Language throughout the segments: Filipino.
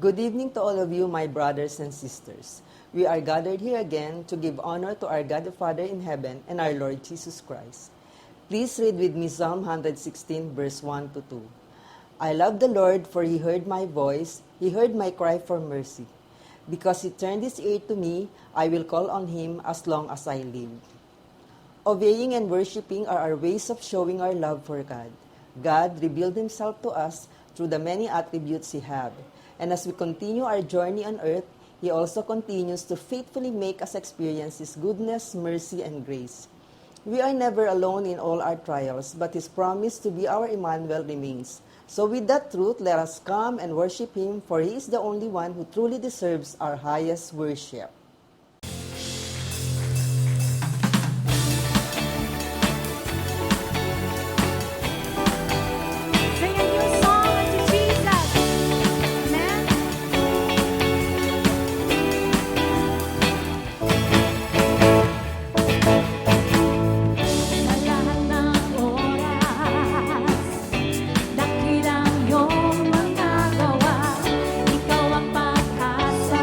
Good evening to all of you, my brothers and sisters. We are gathered here again to give honor to our God the Father in heaven and our Lord Jesus Christ. Please read with me Psalm 116, verse 1 to 2. I love the Lord, for He heard my voice. He heard my cry for mercy. Because He turned His ear to me, I will call on Him as long as I live. Obeying and worshiping are our ways of showing our love for God. God revealed Himself to us through the many attributes He has. And as we continue our journey on earth, He also continues to faithfully make us experience His goodness, mercy, and grace. We are never alone in all our trials, but His promise to be our Emmanuel remains. So with that truth, let us come and worship Him, for He is the only one who truly deserves our highest worship. Sing a new song unto Jesus. Amen. Sa lahat ng oras, dakilang iyong mga gawa. Ikaw ang pag-asa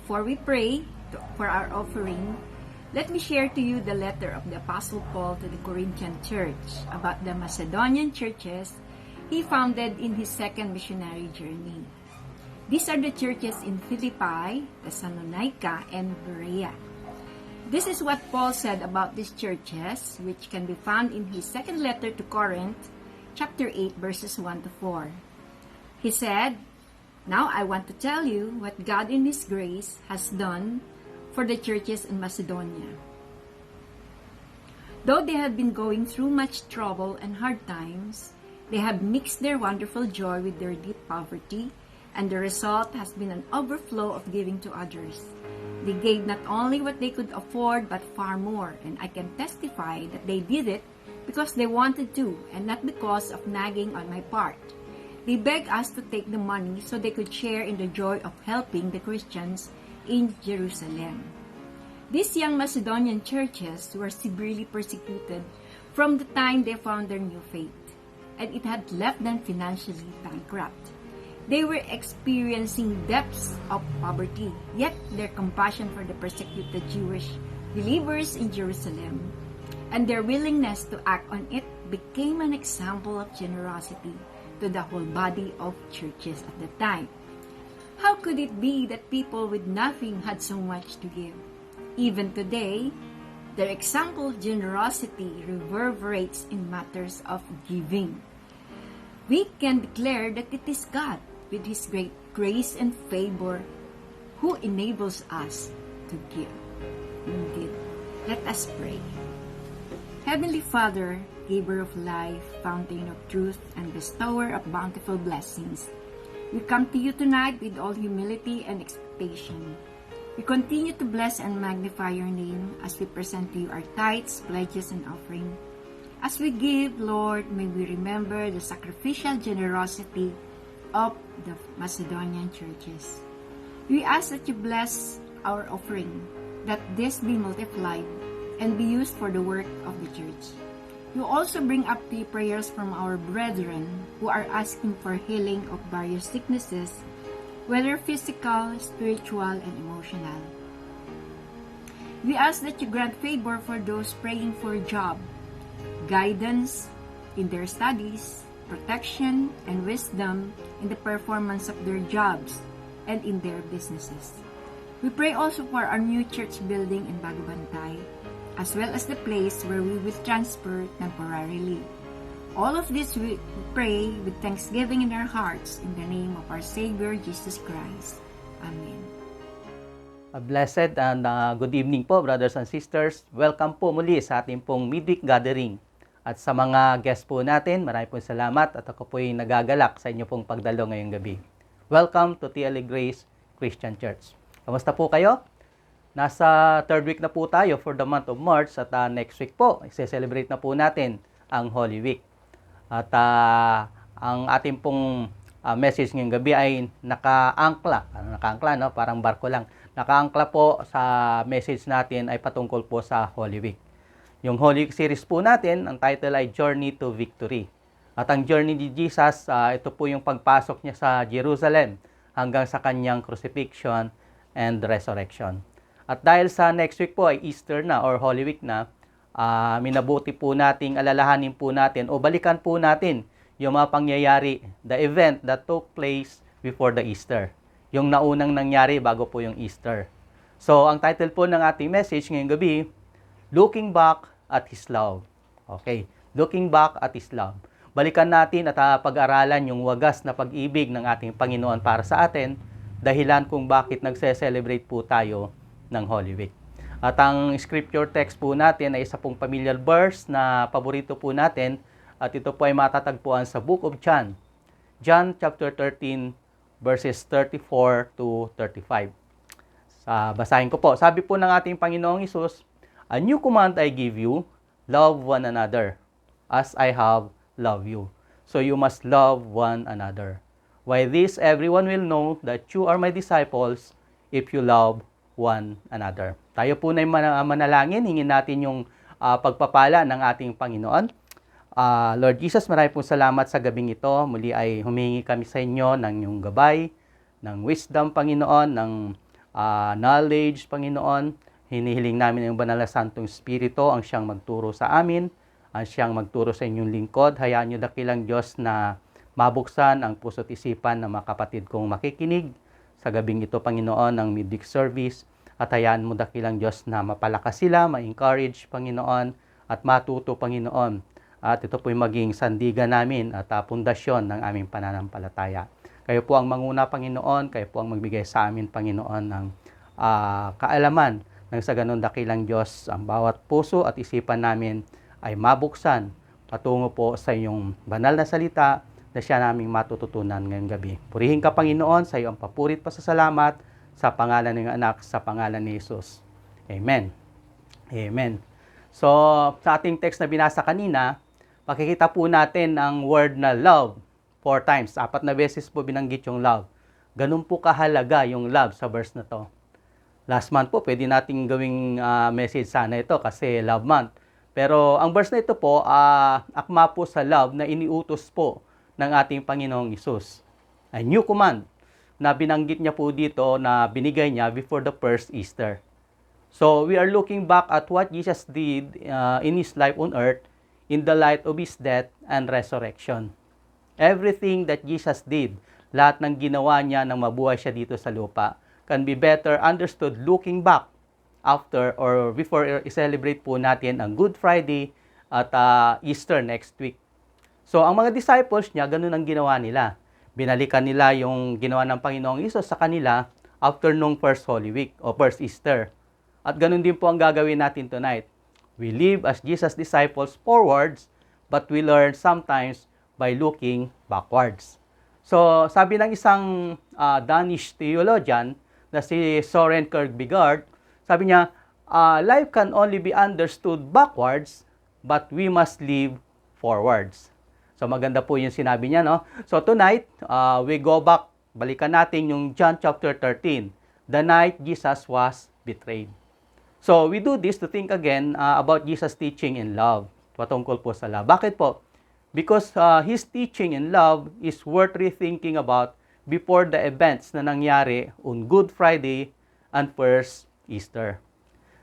Before we pray for our offering, let me share to you the letter of the Apostle Paul to the Corinthian church about the Macedonian churches he founded in his second missionary journey. These are the churches in Philippi, Thessalonica, and Berea. This is what Paul said about these churches, which can be found in his second letter to Corinth, chapter 8, verses 1 to 4. He said, "Now I want to tell you what God in His grace has done for the churches in Macedonia. Though they have been going through much trouble and hard times, they have mixed their wonderful joy with their deep poverty, and the result has been an overflow of giving to others. They gave not only what they could afford, but far more, and I can testify that they did it because they wanted to, and not because of nagging on my part. They begged us to take the money so they could share in the joy of helping the Christians in Jerusalem." These young Macedonian churches were severely persecuted from the time they found their new faith, and it had left them financially bankrupt. They were experiencing depths of poverty, yet their compassion for the persecuted Jewish believers in Jerusalem and their willingness to act on it became an example of generosity to the whole body of churches at the time. How could it be that people with nothing had so much to give? Even today, their example of generosity reverberates in matters of giving. We can declare that it is God, with His great grace and favor, who enables us to give. Indeed, let us pray. Heavenly Father, giver of life, fountain of truth, and bestower of bountiful blessings, we come to you tonight with all humility and expectation. We continue to bless and magnify your name as we present to you our tithes, pledges, and offering. As we give, Lord, may we remember the sacrificial generosity of the Macedonian churches. We ask that you bless our offering, that this be multiplied and be used for the work of the church. You also bring up the prayers from our brethren who are asking for healing of various sicknesses, whether physical, spiritual, and emotional. We ask that you grant favor for those praying for a job, guidance in their studies, protection, and wisdom in the performance of their jobs and in their businesses. We pray also for our new church building in Bagubantay, as well as the place where we will transfer temporarily. All of this we pray with thanksgiving in our hearts in the name of our Savior, Jesus Christ. Amen. A blessed and good evening po, brothers and sisters. Welcome po muli sa ating pong midweek gathering. At sa mga guests po natin, maraming pong salamat at ako po'y nagagalak sa inyo pong pagdalo ngayong gabi. Welcome to TLA Grace Christian Church. Kamusta po kayo? Nasa third week na po tayo for the month of March at next week po, i-celebrate na po natin ang Holy Week. At ang ating pong message ngayong gabi ay nakaangkla, no? Parang barko lang. Nakaangkla po sa message natin ay patungkol po sa Holy Week. Yung Holy Week series po natin, ang title ay Journey to Victory. At ang journey ni Jesus, ito po yung pagpasok niya sa Jerusalem hanggang sa kanyang crucifixion and resurrection. At dahil sa next week po ay Easter na or Holy Week na, minabuti po nating alalahanin po natin o balikan po natin yung mga pangyayari, the event that took place before the Easter. Yung naunang nangyari bago po yung Easter. So, ang title po ng ating message ngayong gabi, Looking Back at His Love. Okay, looking back at His love. Balikan natin at pag-aralan yung wagas na pag-ibig ng ating Panginoon para sa atin, dahilan kung bakit nagse-celebrate po tayo ng Holy Week. At ang scripture text po natin ay isa pong familiar verse na paborito po natin at ito po ay matatagpuan sa Book of John. John chapter 13 verses 34 to 35. Basahin ko po. Sabi po ng ating Panginoong Hesus, "A new command I give you, love one another, as I have loved you. So you must love one another. By this everyone will know that you are my disciples if you love one another." Tayo po na manalangin, hingin natin yung pagpapala ng ating Panginoon. Lord Jesus, maraming po salamat sa gabing ito. Muli ay humingi kami sa inyo ng iyong gabay, ng wisdom, Panginoon, ng knowledge, Panginoon. Hinihiling namin yung banal na Santong Espiritu ang siyang magturo sa amin, ang siyang magturo sa inyong lingkod. Hayaan niyo dakilang Diyos na mabuksan ang puso't isipan ng mga kapatid kong makikinig sa gabing ito, Panginoon, ng midweek service. At hayaan mo dakilang Diyos na mapalakas sila, ma-encourage, Panginoon, at matuto, Panginoon. At ito po'y maging sandigan namin at pundasyon ng aming pananampalataya. Kayo po ang manguna, Panginoon. Kayo po ang magbigay sa amin, Panginoon, ng kaalaman. Nang sa ganun dakilang Diyos, ang bawat puso at isipan namin ay mabuksan patungo po sa iyong banal na salita na siya naming matututunan ngayong gabi. Purihin ka, Panginoon, sa iyong papurit pa sa salamat sa pangalan ng anak, sa pangalan ni Jesus. Amen. Amen. So, sa ating text na binasa kanina, makikita po natin ang word na love 4 times. 4 na beses po binanggit yung love. Ganun po kahalaga yung love sa verse na to. Last month po, pwede nating gawing message sana ito kasi love month. Pero ang verse na ito po, akma po sa love na iniutos po ng ating Panginoong Hesus. A new command na binanggit niya po dito na binigay niya before the first Easter. So, we are looking back at what Jesus did in His life on earth in the light of His death and resurrection. Everything that Jesus did, lahat ng ginawa niya nang mabuhay siya dito sa lupa, can be better understood looking back after or before i-celebrate po natin ang Good Friday at Easter next week. So, ang mga disciples niya, ganun ang ginawa nila. Binalikan nila yung ginawa ng Panginoong Hesus sa kanila after nung first Holy Week o first Easter. At ganun din po ang gagawin natin tonight. We live as Jesus' disciples forwards, but we learn sometimes by looking backwards. So, sabi ng isang Danish theologian na si Søren Kierkegaard, sabi niya, life can only be understood backwards, but we must live forwards. So, maganda po yung sinabi niya, no? So, tonight, we go back, balikan natin yung John chapter 13, the night Jesus was betrayed. So, we do this to think again about Jesus' teaching in love, patungkol po sa love. Bakit po? Because His teaching in love is worth rethinking about before the events na nangyari on Good Friday and first Easter.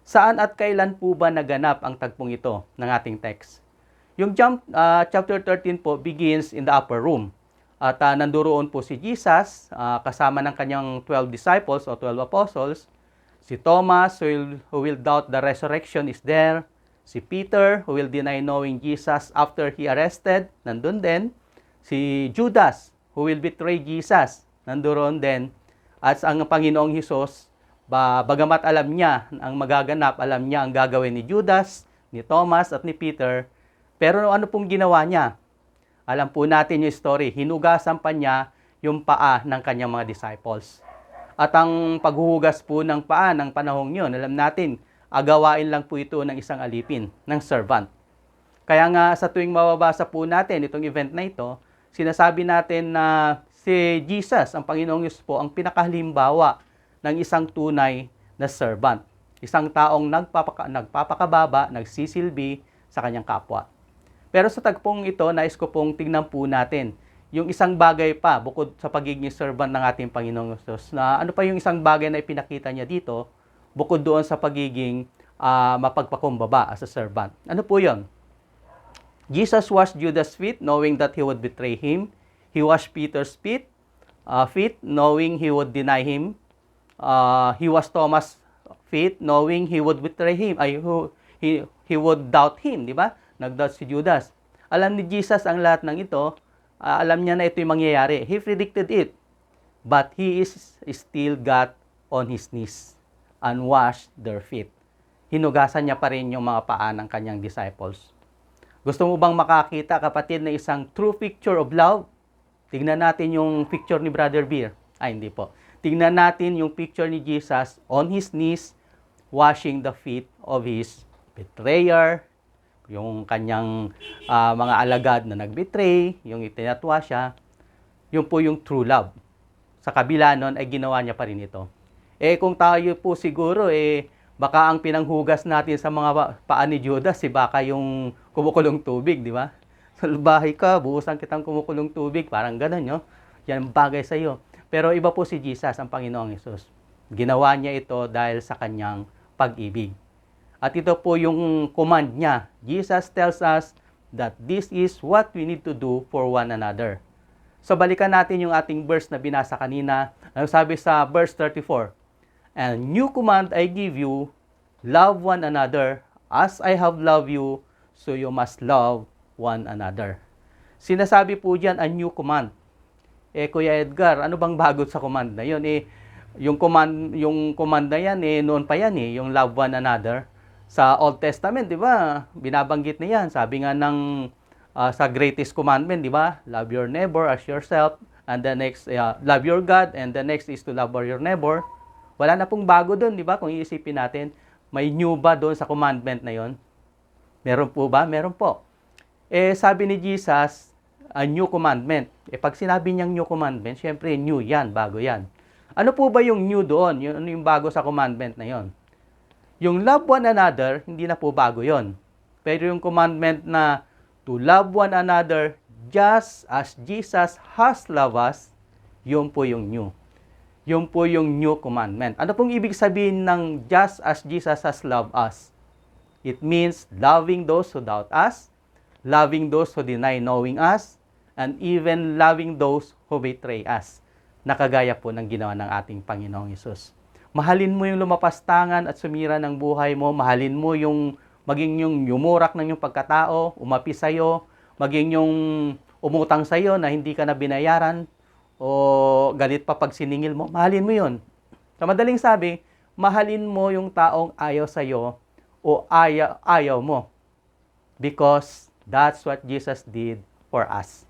Saan at kailan po ba naganap ang tagpong ito ng ating text? Yung John chapter 13 po begins in the upper room. At nanduroon po si Jesus kasama ng kanyang 12 disciples o 12 apostles. Si Thomas who will doubt the resurrection is there. Si Peter who will deny knowing Jesus after he arrested, nandun din. Si Judas who will betray Jesus, nandoon din. At ang Panginoong Hesus, bagamat alam niya ang magaganap, alam niya ang gagawin ni Judas, ni Thomas at ni Peter, pero ano pong ginawa niya? Alam po natin yung story, hinugasan pa niya yung paa ng kanyang mga disciples. At ang paghuhugas po ng paa ng panahong yun, alam natin, agawain lang po ito ng isang alipin, ng servant. Kaya nga sa tuwing mababasa po natin itong event na ito, sinasabi natin na si Jesus, ang Panginoong Diyos po, ang pinakahalimbawa ng isang tunay na servant. Isang taong nagpapakababa, nagsisilbi sa kanyang kapwa. Pero sa tagpong ito, nais ko pong tingnan po natin yung isang bagay pa, bukod sa pagiging servant ng ating Panginoong Diyos, na ano pa yung isang bagay na ipinakita niya dito, bukod doon sa pagiging mapagpakumbaba as a servant. Ano po yun? Jesus washed Judas' feet, knowing that he would betray him. He washed Peter's feet, knowing he would deny him. He washed Thomas' feet, knowing he would betray him. He would doubt him, di ba? Nag-doubt si Judas. Alam ni Jesus ang lahat ng ito. Alam niya na ito yung mangyayari. He predicted it. But he is still got on his knees and washed their feet. Hinugasan niya pa rin yung mga paa ng kanyang disciples. Gusto mo bang makakita, kapatid, na isang true picture of love? Tingnan natin yung picture ni Brother Beer. Ay, hindi po. Tingnan natin yung picture ni Jesus on his knees, washing the feet of his betrayer, yung kanyang mga alagad na nagbetray, yung itinatwa siya. Yun po yung true love. Sa kabila nun, ay ginawa niya pa rin ito. Kung tayo po siguro, baka ang pinanghugas natin sa mga paa ni Judas, baka yung kumukulong tubig, di ba? Salbahay ka, buhusan kitang kumukulong tubig, parang gano'n, no? Yan ang bagay sa iyo. Pero iba po si Jesus, ang Panginoong Hesus. Ginawa niya ito dahil sa kanyang pag-ibig. At ito po yung command niya. Jesus tells us that this is what we need to do for one another. So balikan natin yung ating verse na binasa kanina. Ano sabi sa verse 34? And new command I give you, love one another as I have loved you, so you must love one another. Sinasabi po diyan a new command. Kuya Edgar, ano bang bago sa command na yun? Yung command na yan, noon pa yan, yung love one another. Sa Old Testament, di ba? Binabanggit na yan. Sabi nga ng sa greatest commandment, di ba? Love your neighbor as yourself. And the next, love your God. And the next is to love your neighbor. Wala na pong bago doon, di ba? Kung iisipin natin, may new ba doon sa commandment na yon? Meron po ba? Meron po. Sabi ni Jesus, a new commandment. Pag sinabi niyang new commandment, syempre new yan, bago yan. Ano po ba yung new doon? Ano yung bago sa commandment na yon? Yung love one another, hindi na po bago yon. Pero yung commandment na to love one another just as Jesus has loved us, yun po yung new. Yun po yung new commandment. Ano pong ibig sabihin ng just as Jesus has loved us? It means loving those who doubt us, loving those who deny knowing us, and even loving those who betray us. Nakagaya po ng ginawa ng ating Panginoong Hesus. Mahalin mo yung lumapastangan at sumira ng buhay mo. Mahalin mo yung maging yung yumurak ng yung pagkatao, umapi sa'yo, maging yung umutang sa'yo na hindi ka na binayaran, o galit pa pag siningil mo. Mahalin mo yun. Sa madaling sabi, mahalin mo yung taong ayaw sa'yo o ayaw mo. Because that's what Jesus did for us.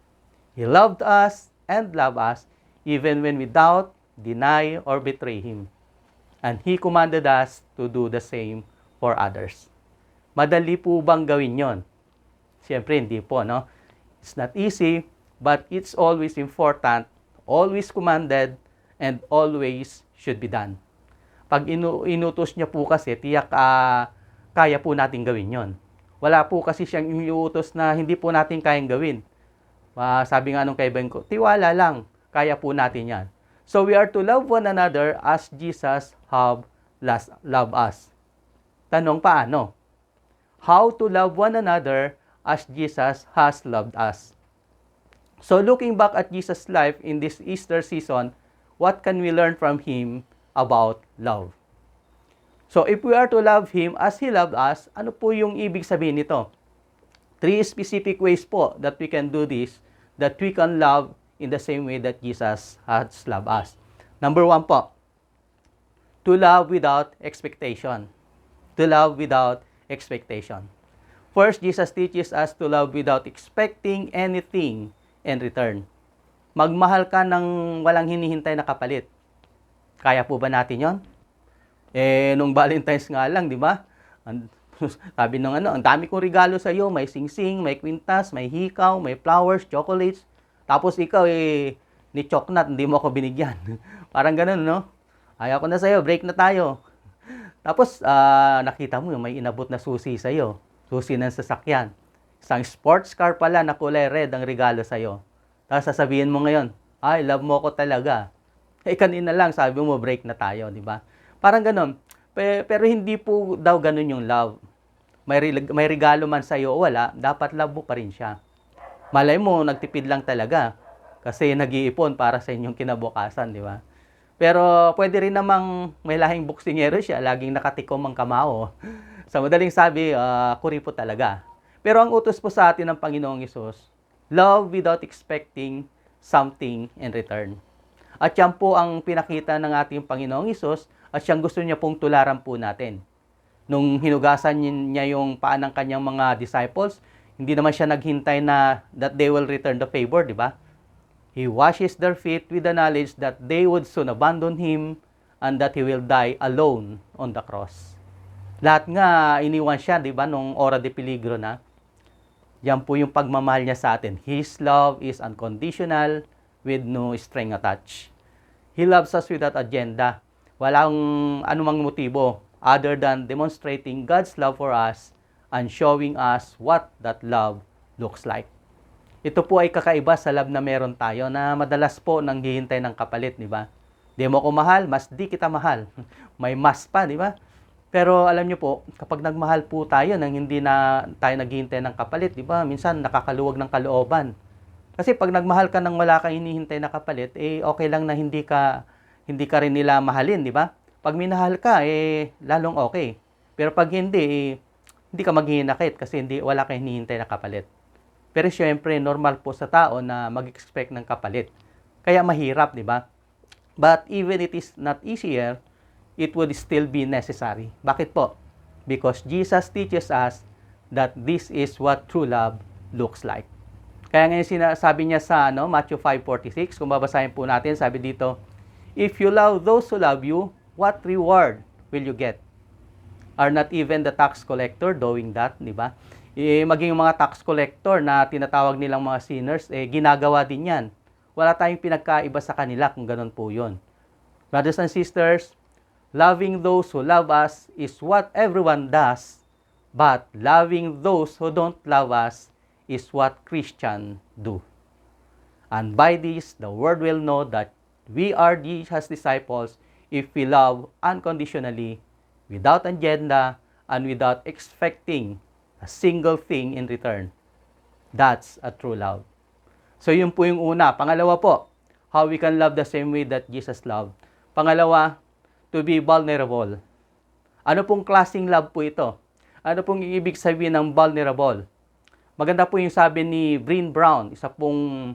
He loved us and loved us even when we doubt, deny, or betray Him. And He commanded us to do the same for others. Madali po bang gawin yon? Siyempre, hindi po, no? It's not easy, but it's always important, always commanded, and always should be done. Pag inutos niya po kasi, tiyak kaya po natin gawin yon. Wala po kasi siyang inuutos na hindi po natin kayang gawin. Sabi nga nung kaibigan ko, tiwala lang, kaya po natin yan. So we are to love one another as Jesus have loved us. Tanong, paano? How to love one another as Jesus has loved us. So looking back at Jesus' life in this Easter season, what can we learn from Him about love? So if we are to love Him as He loved us, ano po yung ibig sabihin nito? 3 specific ways po that we can do this, that we can love in the same way that Jesus has loved us. Number 1 po, to love without expectation. To love without expectation. First, Jesus teaches us to love without expecting anything in return. Magmahal ka ng walang hinihintay na kapalit. Kaya po ba natin yon? Nung Valentine's nga lang, di ba? Sabi nung ang dami kong regalo sa iyo, may singsing, may kwintas, may hikaw, may flowers, chocolates. Tapos ikaw ni choknat, hindi mo ako binigyan. Parang ganun, no? Ayaw ko na sa iyo, break na tayo. Tapos nakita mo may inabot na susi sa iyo, susi ng sasakyan. Isang sports car pala na kulay red ang regalo sa iyo. Tapos sasabihin mo ngayon, ay, love mo ko talaga. Kanina lang sabi mo break na tayo, di ba? Parang ganun. Pero hindi po daw ganun yung love. May regalo man sa iyo o wala, dapat love mo pa rin siya. Malay mo, nagtipid lang talaga kasi nag-iipon para sa inyong kinabukasan, di ba? Pero pwede rin namang may lahing buksingero siya, laging nakatikom ang kamao. Sa madaling sabi, kuripo talaga. Pero ang utos po sa atin ng Panginoong Hesus, love without expecting something in return. At yan po ang pinakita ng ating Panginoong Hesus at siyang gusto niya pong tularan po natin. Nung hinugasan niya yung paa ng kanyang mga disciples, hindi naman siya naghintay na that they will return the favor, di ba? He washes their feet with the knowledge that they would soon abandon Him and that He will die alone on the cross. Lahat nga iniwan siya, di ba, nung ora de peligro na. Yan po yung pagmamahal niya sa atin. His love is unconditional with no string attached. He loves us without agenda. Walang anumang motibo other than demonstrating God's love for us and showing us what that love looks like. Ito po ay kakaiba sa love na meron tayo na madalas po nang hihintay ng kapalit, di ba? Di mo ko mahal, mas di kita mahal. May mas pa, di ba? Pero alam niyo po, kapag nagmahal po tayo nang hindi na tayo naghihintay ng kapalit, di ba? Minsan nakakaluwag ng kalooban. Kasi pag nagmahal ka nang wala kang hinihintay na kapalit, okay lang na hindi ka rin nila mahalin, di ba? Pag minahal ka, lalong okay. Pero pag hindi, hindi ka maghihinakit kasi wala kang hinihintay na kapalit. Pero syempre, normal po sa tao na mag-expect ng kapalit. Kaya mahirap, di ba? But even it is not easier, it would still be necessary. Bakit po? Because Jesus teaches us that this is what true love looks like. Kaya ngayon sinasabi niya sa Matthew 5:46, kung babasahin po natin, sabi dito, if you love those who love you, what reward will you get? Are not even the tax collector doing that, di ba? Maging yung mga tax collector na tinatawag nilang mga sinners, ginagawa din yan. Wala tayong pinagkaiba sa kanila kung ganun po yun. Brothers and sisters, loving those who love us is what everyone does, but loving those who don't love us is what Christians do. And by this, the world will know that we are Jesus' disciples if we love unconditionally, without agenda, and without expecting a single thing in return. That's a true love. So yun po yung una. Pangalawa po, how we can love the same way that Jesus loved. Pangalawa, to be vulnerable. Ano pong klaseng love po ito? Ano pong ibig sabihin ng vulnerable? Maganda po yung sabi ni Brené Brown, isa pong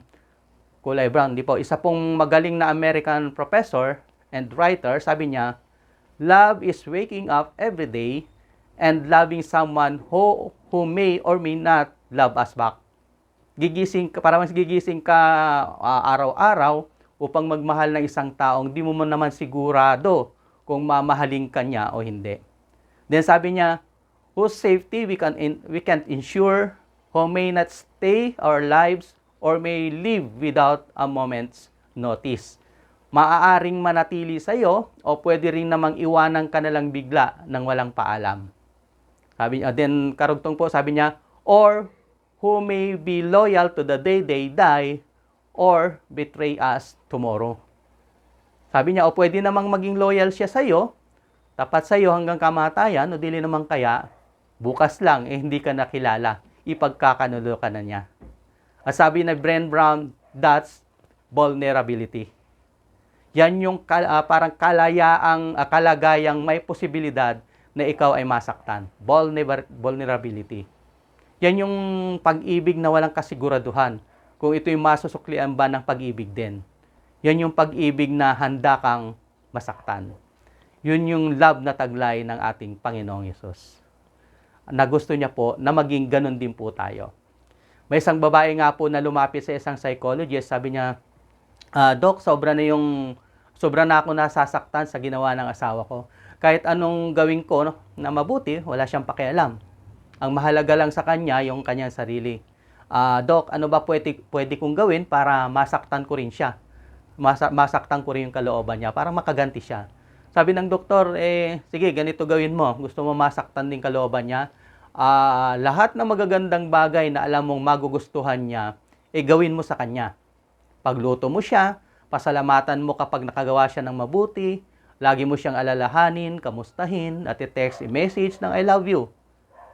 kulay brown, di po, isa pong magaling na American professor and writer, sabi niya, love is waking up every day and loving someone who may or may not love us back. Gigising ka araw-araw upang magmahal ng isang taong di mo naman sigurado kung mamahalin ka niya o hindi. Then sabi niya, whose safety we can't ensure, who may not stay our lives or may live without a moment's notice. Maaaring manatili sa iyo o pwede rin namang iwanan ka na lang bigla nang walang paalam. Sabi niya, then karugtong po sabi niya, or who may be loyal to the day they die or betray us tomorrow. Sabi niya, o pwede namang maging loyal siya sa iyo, tapat sa iyo hanggang kamatayan, o dili naman kaya, bukas lang, hindi ka nakilala, ipagkakanulo ka na niya. At sabi na Brené Brown, that's vulnerability. Yan yung parang kalagayang may posibilidad na ikaw ay masaktan. Vulnerability. Yan yung pag-ibig na walang kasiguraduhan. Kung ito'y masusuklian ba ng pag-ibig din. Yan yung pag-ibig na handa kang masaktan. Yun yung love na taglay ng ating Panginoong Yesus. Na gusto niya po na maging ganun din po tayo. May isang babae nga po na lumapit sa isang psychologist. Sabi niya, Doc, sobra na ako nasasaktan sa ginawa ng asawa ko. Kahit anong gawin ko na mabuti, wala siyang pakialam. Ang mahalaga lang sa kanya, yung kanyang sarili. Doc, ano ba pwede kong gawin para masaktan ko rin siya? Masaktan ko rin yung kalooban niya para makaganti siya. Sabi ng doktor, sige, ganito gawin mo. Gusto mo masaktan din kalooban niya? Lahat ng magagandang bagay na alam mong magugustuhan niya, gawin mo sa kanya. Pagluto mo siya, pasalamatan mo kapag nakagawa siya ng mabuti, lagi mo siyang alalahanin, kamustahin, at i-text, i-message ng I love you.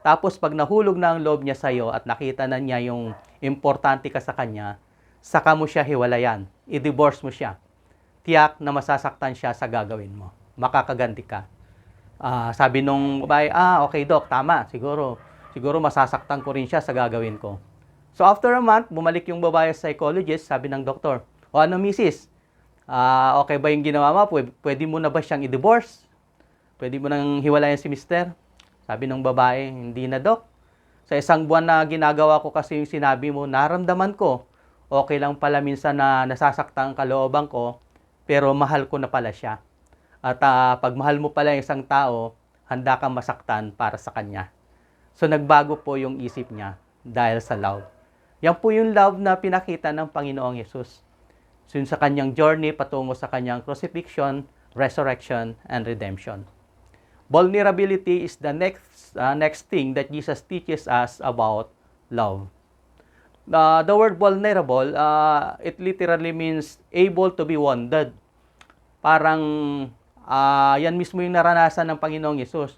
Tapos pag nahulog na ang loob niya sa iyo at nakita na niya yung importante ka sa kanya, saka mo siya hiwalayan, i-divorce mo siya. Tiyak na masasaktan siya sa gagawin mo. Makakaganti ka. Sabi nung babae, okay doc, tama, siguro masasaktan ko rin siya sa gagawin ko. So after a month, bumalik yung babae sa psychologist, sabi ng doktor, ano misis, okay ba yung ginawa mo? Pwede mo na ba siyang i-divorce? Pwede mo nang hiwalayan si mister? Sabi ng babae, hindi na doc. Sa isang buwan na ginagawa ko kasi yung sinabi mo, naramdaman ko, okay lang pala minsan na nasasaktan ang kalooban ko, pero mahal ko na pala siya. At pag mahal mo pala yung isang tao, handa kang masaktan para sa kanya. So nagbago po yung isip niya dahil sa love. Yan po yung love na pinakita ng Panginoong Yesus. So yun sa kanyang journey patungo sa kanyang crucifixion, resurrection, and redemption. Vulnerability is the next thing that Jesus teaches us about love. The word vulnerable, it literally means able to be wounded. parang yan mismo yung naranasan ng Panginoong Yesus.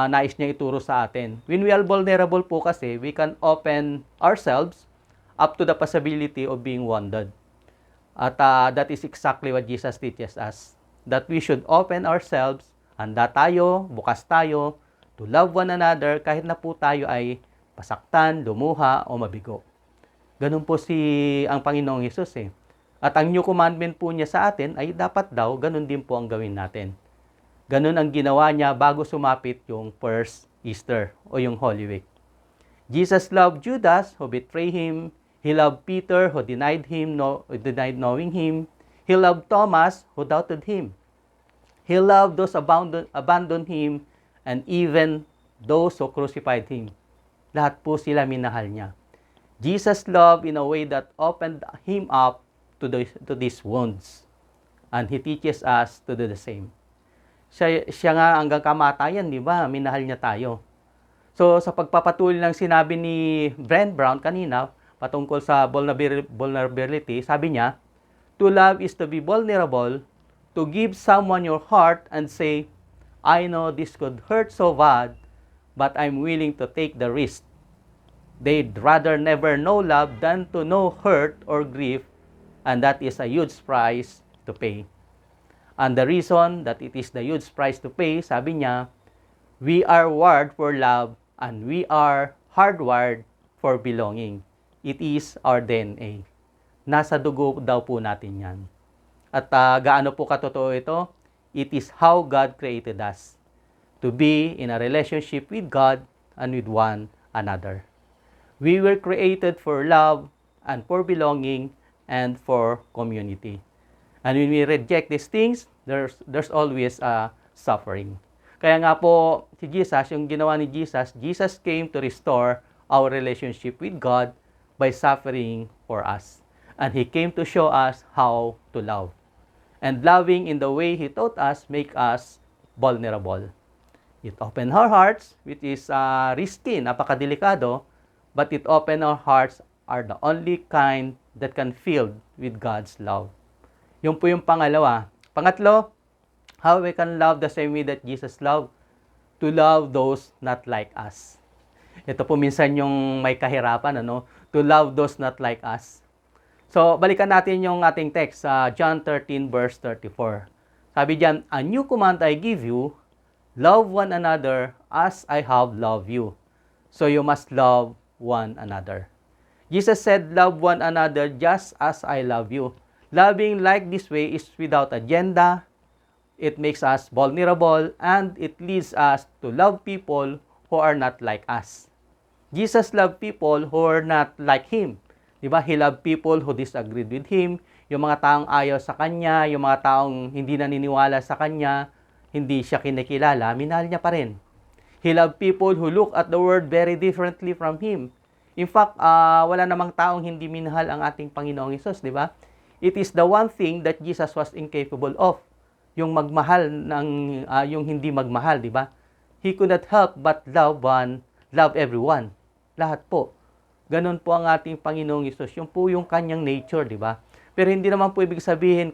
Nais niya ituro sa atin. When we are vulnerable po kasi, we can open ourselves up to the possibility of being wounded. At that is exactly what Jesus teaches us. That we should open ourselves, handa tayo, bukas tayo, to love one another kahit na po tayo ay pasaktan, lumuha, o mabigo. Ganun po ang Panginoong Yesus eh. At ang new commandment po niya sa atin ay dapat daw, ganun din po ang gawin natin. Ganun ang ginawa niya bago sumapit yung first Easter o yung Holy Week. Jesus loved Judas who betrayed him. He loved Peter who denied denied knowing him. He loved Thomas who doubted him. He loved those abandoned him and even those who crucified him. Lahat po sila minahal niya. Jesus loved in a way that opened him up to these wounds. And he teaches us to do the same. Siya nga hanggang kamatayan, di ba? Minahal niya tayo. So, sa pagpapatuloy ng sinabi ni Brent Brown kanina, patungkol sa vulnerability, sabi niya, to love is to be vulnerable, to give someone your heart and say, I know this could hurt so bad, but I'm willing to take the risk. They'd rather never know love than to know hurt or grief, and that is a huge price to pay. And the reason that it is the huge price to pay, sabi niya, we are wired for love and we are hardwired for belonging. It is our DNA. Nasa dugo daw po natin yan. At gaano po katotoo ito? It is how God created us to be in a relationship with God and with one another. We were created for love and for belonging and for community. And when we reject these things, there's always suffering. Kaya nga po, si Jesus, yung ginawa ni Jesus, Jesus came to restore our relationship with God by suffering for us. And He came to show us how to love. And loving in the way He taught us make us vulnerable. It opened our hearts, which is risky, napakadelikado, but it opened our hearts are the only kind that can filled with God's love. Yung po yung pangalawa. Pangatlo, how we can love the same way that Jesus loved? To love those not like us. Ito po minsan yung may kahirapan, ano? To love those not like us. So, balikan natin yung ating text sa John 13 verse 34. Sabi diyan, a new command I give you, love one another as I have loved you. So you must love one another. Jesus said, love one another just as I love you. Loving like this way is without agenda. It makes us vulnerable and it leads us to love people who are not like us. Jesus loved people who are not like Him. Diba? He loved people who disagreed with Him. Yung mga taong ayaw sa Kanya, yung mga taong hindi naniniwala sa Kanya, hindi siya kinikilala, minahal niya pa rin. He loved people who look at the world very differently from Him. In fact, wala namang taong hindi minahal ang ating Panginoong Hesus, di ba? It is the one thing that Jesus was incapable of. Yung magmahal yung hindi magmahal, di ba? He could not help but love everyone. Lahat po. Ganon po ang ating Panginoong Hesus. Yung po yung kanyang nature, di ba? Pero hindi naman po ibig sabihin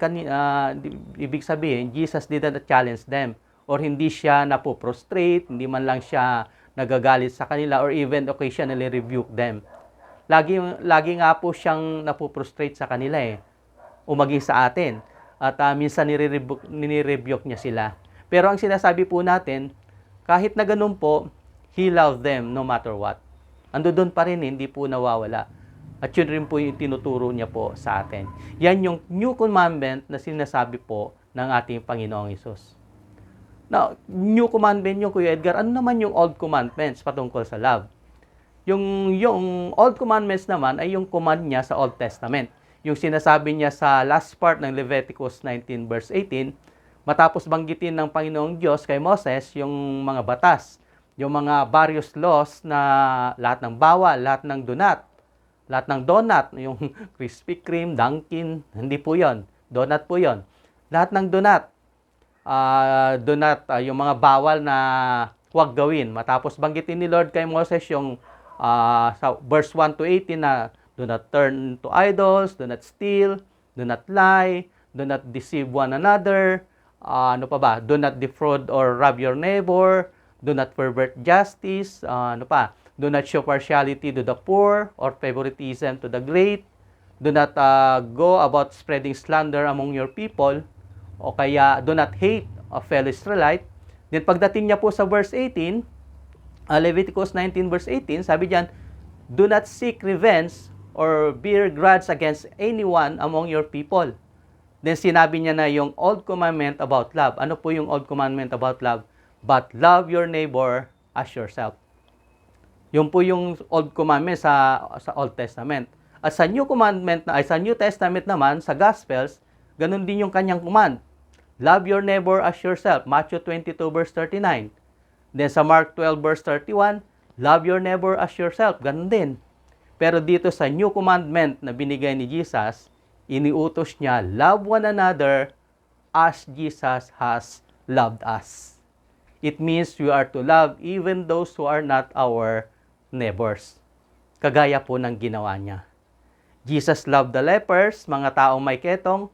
Jesus didn't challenge them or hindi siya napoprostrate, hindi man lang siya nagagalit sa kanila or even occasionally rebuke them. Lagi nga po siyang napoprostrate sa kanila eh. O maging sa atin. At minsan nire-rebuke niya sila. Pero ang sinasabi po natin, kahit na ganun po, He loved them no matter what. Ando doon pa rin, hindi po nawawala. At yun rin po yung tinuturo niya po sa atin. Yan yung new commandment na sinasabi po ng ating Panginoong Hesus. Now, new commandment yung Kuya Edgar, ano naman yung old commandments patungkol sa love? Yung old commandments naman ay yung command niya sa Old Testament. Yung sinasabi niya sa last part ng Leviticus 19 verse 18, matapos banggitin ng Panginoong Diyos kay Moses yung mga batas, yung mga various laws na lahat ng bawal, lahat ng lahat ng donut, yung Krispy Kreme, Dunkin, hindi po yon, donut po yon. Lahat ng donut, yung mga bawal na huwag gawin. Matapos banggitin ni Lord kay Moses yung sa verse 1 to 18 na do not turn to idols, do not steal, do not lie, do not deceive one another, ano pa ba? Do not defraud or rob your neighbor, do not pervert justice, ano pa? Do not show partiality to the poor or favoritism to the great. Do not go about spreading slander among your people, o kaya do not hate a fellow Israelite. Then pagdating niya po sa verse 18, Leviticus 19 verse 18, sabi diyan, do not seek revenge or bear grudge against anyone among your people. Then sinabi niya na yung old commandment about love. Ano po yung old commandment about love? But love your neighbor as yourself. Yun po yung old commandment sa Old Testament. At sa New Commandment sa New Testament naman, sa Gospels, ganun din yung kanyang command. Love your neighbor as yourself. Matthew 22 verse 39. Then sa Mark 12 verse 31, love your neighbor as yourself. Ganun din. Pero dito sa New Commandment na binigay ni Jesus, iniutos niya, love one another as Jesus has loved us. It means we are to love even those who are not our neighbors. Kagaya po ng ginawa niya. Jesus loved the lepers, mga taong may ketong.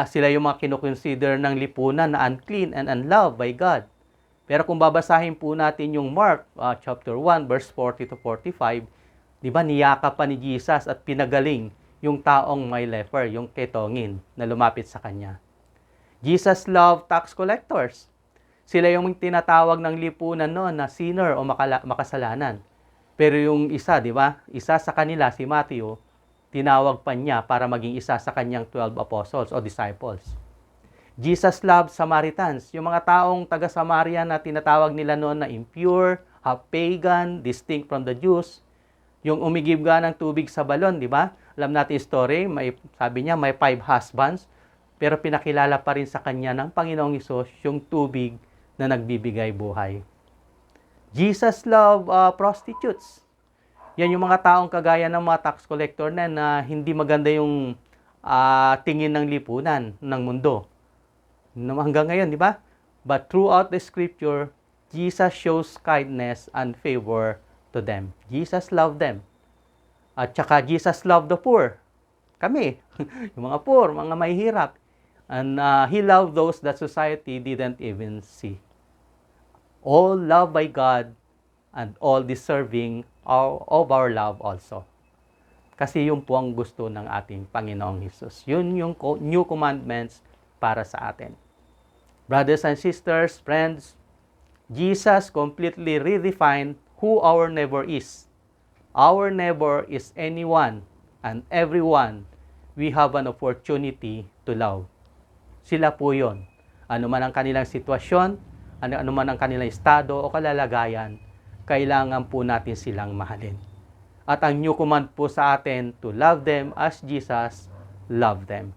Sila yung mga kinukonsider ng lipunan na unclean and unloved by God. Pero kung babasahin po natin yung Mark chapter 1 verse 40 to 45, di ba niyakap pa ni Jesus at pinagaling yung taong may leper, yung ketongin na lumapit sa kanya. Jesus loved tax collectors. Sila yung tinatawag ng lipunan noon na sinner o makasalanan. Pero yung isa, di ba? Isa sa kanila, si Matthew, tinawag pa niya para maging isa sa kanyang 12 apostles o disciples. Jesus loved Samaritans, yung mga taong taga-Samaria na tinatawag nila noon na impure, half-pagan, distinct from the Jews. Yung umigib nga ng tubig sa balon, di ba? Alam natin yung story, sabi niya may 5 husbands, pero pinakilala pa rin sa kanya ng Panginoong Hesus yung tubig na nagbibigay buhay. Jesus loved prostitutes. Yan yung mga taong kagaya ng mga tax collector na hindi maganda yung tingin ng lipunan ng mundo. Hanggang ngayon, di ba? But throughout the scripture, Jesus shows kindness and favor to them. Jesus loved them. At saka Jesus loved the poor. Kami, yung mga poor, mga mahihirap. And He loved those that society didn't even see. All loved by God and all deserving of our love also. Kasi yun po ang gusto ng ating Panginoong Hesus. Yun yung new commandments para sa atin. Brothers and sisters, friends, Jesus completely redefined who our neighbor is. Our neighbor is anyone and everyone we have an opportunity to love. Sila po yun. Ano man ang kanilang sitwasyon, ano man ang kanilang estado o kalalagayan, kailangan po natin silang mahalin. At ang new command po sa atin to love them as Jesus loved them.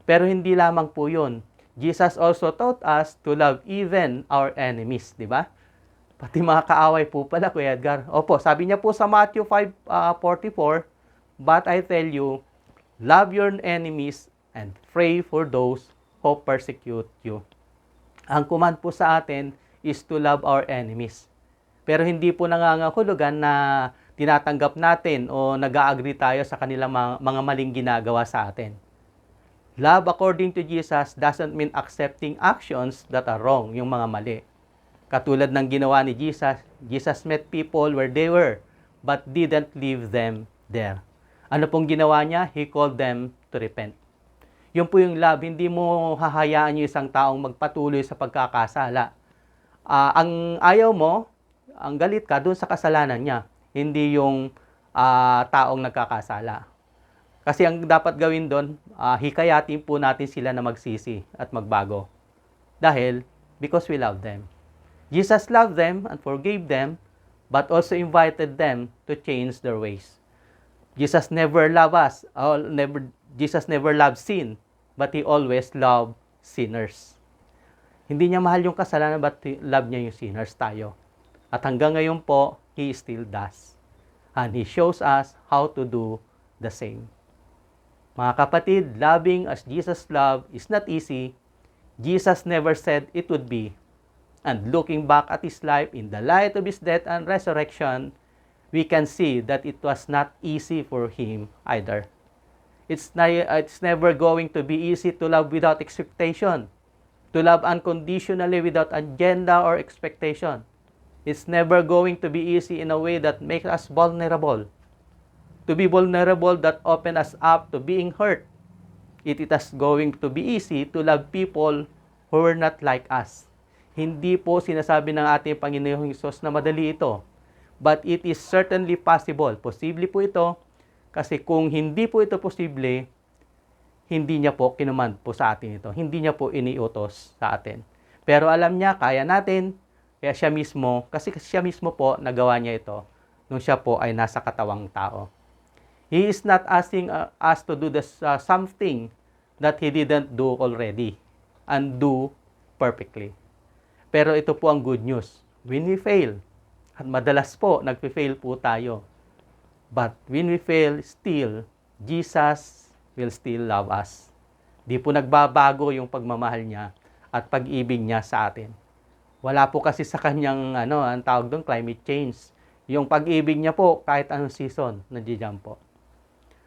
Pero hindi lamang po yun. Jesus also taught us to love even our enemies, di ba? Pati mga kaaway po pala, Kuya Edgar. Opo, sabi niya po sa Matthew 5:44, but I tell you, love your enemies and pray for those who persecute you. Ang command po sa atin is to love our enemies. Pero hindi po nangangahulugan na tinatanggap natin o nag-agree tayo sa kanilang mga maling ginagawa sa atin. Love according to Jesus doesn't mean accepting actions that are wrong, yung mga mali. Katulad ng ginawa ni Jesus, Jesus met people where they were, but didn't leave them there. Ano pong ginawa niya? He called them to repent. Yun po yung love, hindi mo hahayaan yung isang taong magpatuloy sa pagkakasala. Ang ayaw mo, ang galit ka doon sa kasalanan niya, hindi yung taong nagkakasala. Kasi ang dapat gawin doon, hikayatin po natin sila na magsisi at magbago. Because we love them. Jesus loved them and forgave them, but also invited them to change their ways. Jesus never loved us, Jesus never loved sin, but He always loved sinners. Hindi niya mahal yung kasalanan, but love niya yung sinners, tayo. At hanggang ngayon po, He still does. And He shows us how to do the same. Mga kapatid, loving as Jesus loved is not easy. Jesus never said it would be. And looking back at His life in the light of His death and resurrection, we can see that it was not easy for Him either. It's never going to be easy to love without expectation, to love unconditionally without agenda or expectation. It's never going to be easy in a way that makes us vulnerable. To be vulnerable that open us up to being hurt. It is going to be easy to love people who are not like us. Hindi po sinasabi ng ating Panginoong Hesus na madali ito. But it is certainly possible. Posible po ito. Kasi kung hindi po ito posible, hindi niya po kinumand po sa atin ito. Hindi niya po iniutos sa atin. Pero alam niya, kaya natin, kaya siya mismo, kasi siya mismo po nagawa niya ito nung siya po ay nasa katawang tao. He is not asking us to do something that He didn't do already and do perfectly. Pero ito po ang good news. When we fail, at madalas po, nagpe-fail po tayo. But when we fail, still, Jesus will still love us. Di po nagbabago yung pagmamahal niya at pag-ibig niya sa atin. Wala po kasi sa kanyang, ang tawag doon, climate change. Yung pag-ibig niya po, kahit anong season, nandiyan po.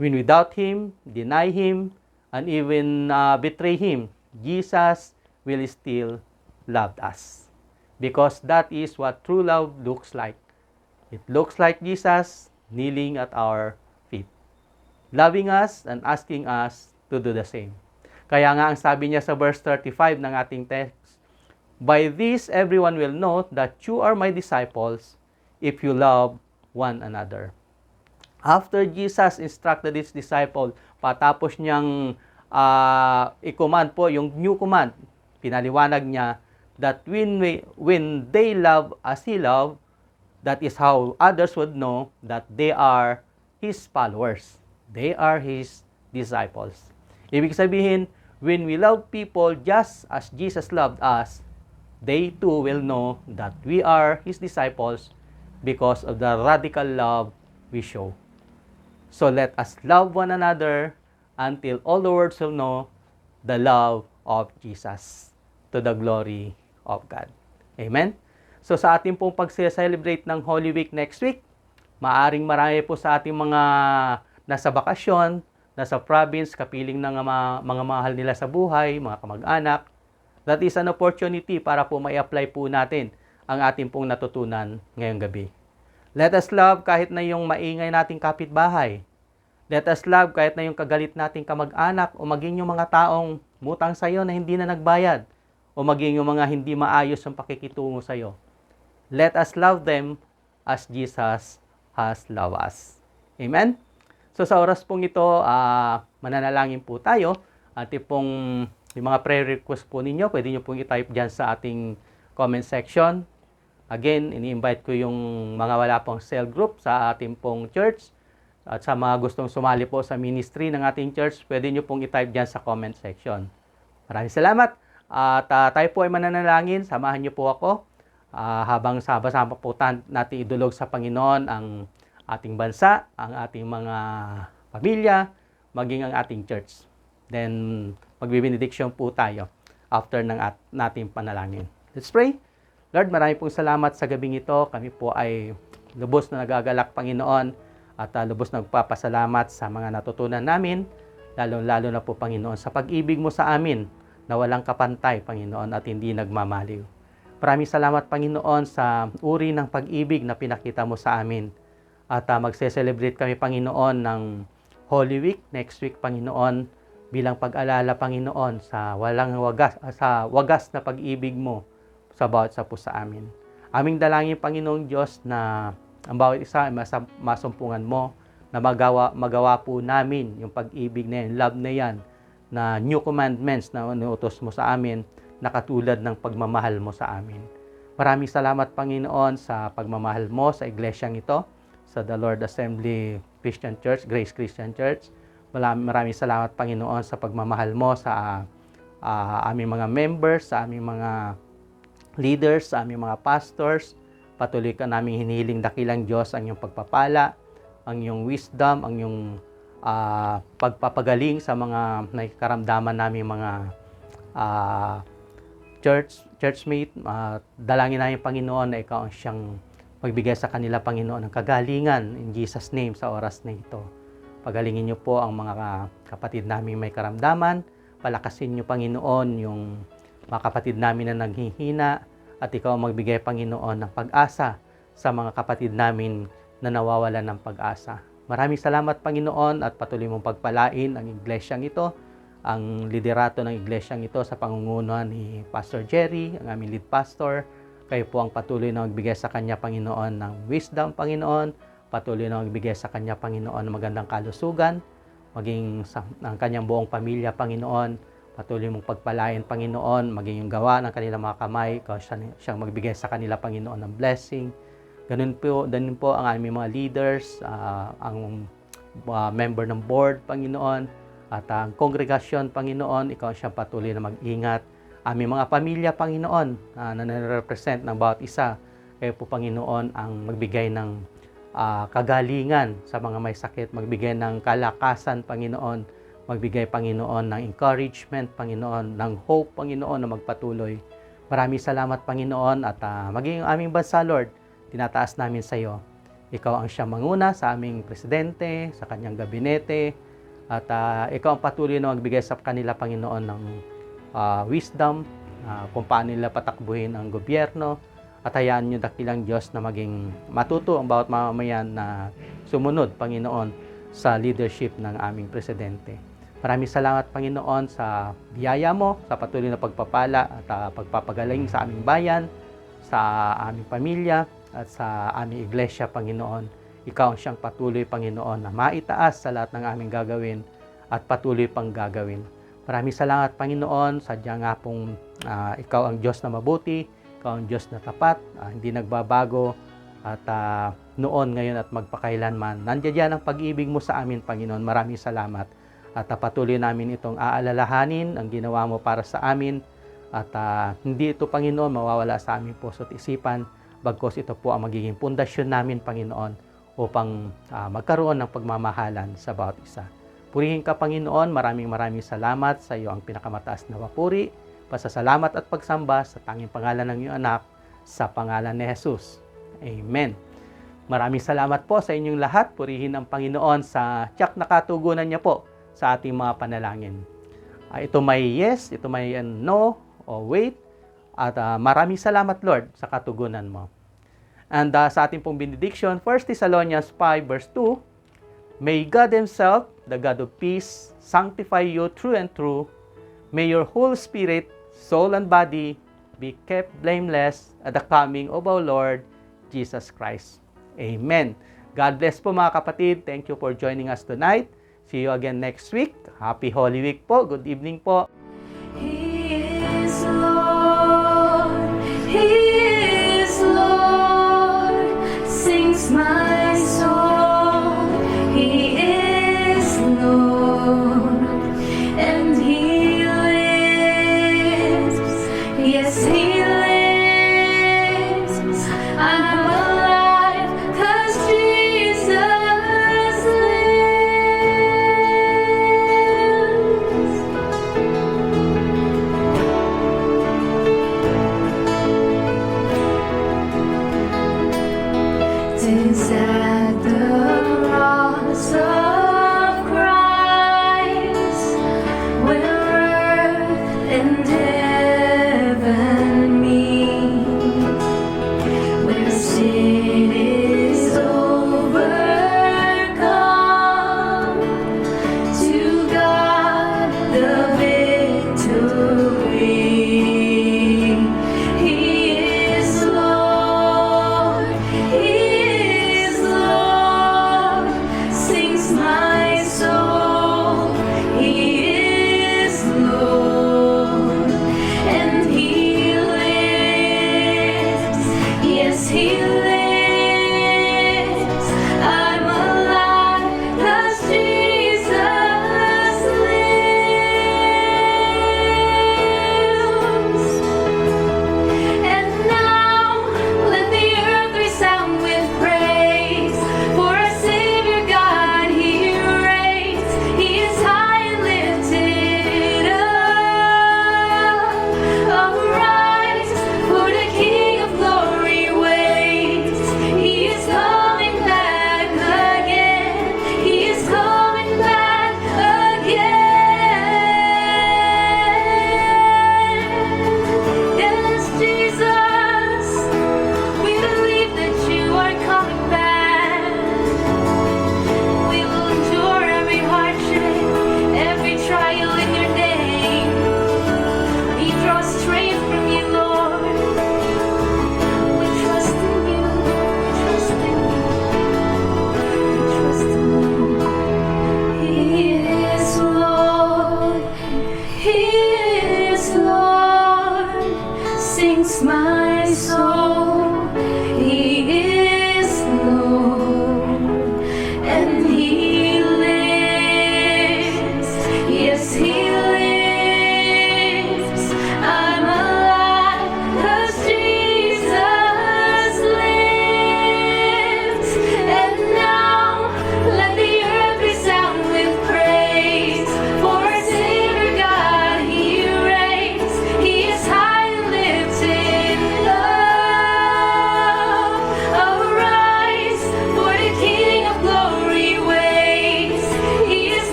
When we doubt Him, deny Him, and even betray Him, Jesus will still love us. Because that is what true love looks like. It looks like Jesus kneeling at our feet, loving us and asking us to do the same. Kaya nga ang sabi niya sa verse 35 ng ating text, "By this everyone will know that you are my disciples if you love one another." After Jesus instructed His disciple, patapos niyang i-command po yung new command, pinaliwanag niya that when they love as He loved, that is how others would know that they are His followers. They are His disciples. Ibig sabihin, when we love people just as Jesus loved us, they too will know that we are His disciples because of the radical love we show. So let us love one another until all the world will know the love of Jesus, to the glory of God. Amen? So sa ating pong pag-celebrate ng Holy Week next week, maaring marami po sa ating mga nasa bakasyon, nasa province, kapiling ng mga mahal nila sa buhay, mga kamag-anak. That is an opportunity para po mai-apply po natin ang ating pong natutunan ngayong gabi. Let us love kahit na yung maingay nating kapitbahay. Let us love kahit na yung kagalit nating kamag-anak o maging yung mga taong mutang sa iyo na hindi na nagbayad o maging yung mga hindi maayos ang pakikitungo sa iyo. Let us love them as Jesus has loved us. Amen? So sa oras pong ito, mananalangin po tayo. At yung mga prayer request po ninyo, pwede nyo pong i-type dyan sa ating comment section. Again, ini-invite ko yung mga wala pong cell group sa ating pong church. At sa mga gustong sumali po sa ministry ng ating church, pwede nyo pong i-type dyan sa comment section. Maraming salamat. At tayo po ay mananalangin. Samahan nyo po ako. Habang sama-sama po natin idulog sa Panginoon ang ating bansa, ang ating mga pamilya, maging ang ating church. Then, magbe-benediction po tayo after ng nating panalangin. Let's pray. Lord, maraming pong salamat sa gabing ito. Kami po ay lubos na nagagalak, Panginoon, at lubos na nagpapasalamat sa mga natutunan namin, lalo-lalo na po, Panginoon, sa pag-ibig mo sa amin na walang kapantay, Panginoon, at hindi nagmamaliw. Maraming salamat, Panginoon, sa uri ng pag-ibig na pinakita mo sa amin. At magse-celebrate kami, Panginoon, ng Holy Week next week, Panginoon, bilang pag-alala, Panginoon, sa wagas na pag-ibig mo sa bawat isa po sa amin. Aming dalangin, Panginoong Diyos, na ang bawat isa ay masumpungan mo, na magawa po namin yung pag-ibig na yan, love na yan, na new commandments na inuutos mo sa amin, na katulad ng pagmamahal mo sa amin. Maraming salamat, Panginoon, sa pagmamahal mo sa iglesyang ito, sa The Lord Assembly Christian Church, Grace Christian Church. Maraming salamat, Panginoon, sa pagmamahal mo sa aming mga members, sa aming mga leaders, sa aming mga pastors. Patuloy ka namin hinihiling, dakilang Diyos, ang iyong pagpapala, ang iyong wisdom, ang iyong pagpapagaling sa mga nakikaramdaman namin mga churchmate. Dalangin namin, Panginoon, na ikaw ang siyang magbigay sa kanila, Panginoon, ng kagalingan in Jesus' name sa oras na ito. Pagalingin niyo po ang mga kapatid namin may karamdaman. Palakasin niyo, Panginoon, yung mga kapatid namin na naghihina at ikaw ang magbigay, Panginoon, ng pag-asa sa mga kapatid namin na nawawalan ng pag-asa. Maraming salamat, Panginoon, at patuloy mong pagpalain ang iglesyang ito, ang liderato ng iglesyang ito sa pangungunahan ni Pastor Jerry, ang aming lead pastor. Kayo po ang patuloy na magbigay sa kanya, Panginoon, ng wisdom, Panginoon. Patuloy na magbigay sa kanya, Panginoon, ng magandang kalusugan, maging ang kanyang buong pamilya, Panginoon. Patuloy mong pagpalain, Panginoon, maging yung gawa ng kanilang mga kamay, ikaw siyang magbigay sa kanila, Panginoon, ng blessing. Ganun po ang aming mga leaders, ang member ng board, Panginoon, at ang kongregasyon, Panginoon, ikaw siyang patuloy na mag-ingat. Aming mga pamilya, Panginoon, na nare-represent ng bawat isa, kayo po, Panginoon, ang magbigay ng kagalingan sa mga may sakit, magbigay ng kalakasan, Panginoon, magbigay, Panginoon, ng encouragement, Panginoon, ng hope, Panginoon, na magpatuloy. Maraming salamat, Panginoon, at maging aming bansa, Lord, tinataas namin sa iyo. Ikaw ang siyang manguna sa aming presidente, sa kanyang gabinete, at ikaw ang patuloy na magbigay sa kanila, Panginoon, ng wisdom, kung paano nila patakbuhin ang gobyerno, at hayaan niyo, dakilang Diyos, na maging matuto ang bawat mamamayan na sumunod, Panginoon, sa leadership ng aming presidente. Maraming salamat, Panginoon, sa biyaya mo, sa patuloy na pagpapala at pagpapagaling sa aming bayan, sa aming pamilya, at sa aming iglesia, Panginoon. Ikaw ang siyang patuloy, Panginoon, na maitaas sa lahat ng aming gagawin at patuloy pang gagawin. Maraming salamat, Panginoon, sadya nga pong ikaw ang Diyos na mabuti, ikaw ang Diyos na tapat, hindi nagbabago, at noon, ngayon at magpakailanman. Nandiyan ang pag-ibig mo sa amin, Panginoon. Maraming salamat. At patuloy namin itong aalalahanin, ang ginawa mo para sa amin. At hindi ito, Panginoon, mawawala sa aming puso at isipan. Bagkos ito po ang magiging pundasyon namin, Panginoon, upang magkaroon ng pagmamahalan sa bawat isa. Purihin ka, Panginoon. Maraming salamat sa iyo ang pinakamataas na papuri, pasasalamat at pagsamba sa tanging pangalan ng iyong anak, sa pangalan ni Jesus. Amen. Maraming salamat po sa inyong lahat. Purihin ang Panginoon sa tiyak na katugunan niya po sa ating mga panalangin. Ito may yes, ito may no, o wait. At maraming salamat, Lord, sa katugunan mo. And sa ating pong benediction, 1 Thessalonians 5 verse 2, May God Himself, the God of peace, sanctify you true and true. May your whole spirit, soul, and body be kept blameless at the coming of our Lord Jesus Christ. Amen. God bless po, mga kapatid. Thank you for joining us tonight. See you again next week. Happy Holy Week po. Good evening po. He is Lord. He is Lord. Sings my soul. He is Lord. And He lives. Yes, He lives. I'm alive 'cause Jesus lives. Tis at the cross of Christ where earth and heaven meet, where sin is overcome, to God the victory. He is Lord. He is Lord. Sings my soul. He is Lord. And He lives. Yes, He lives.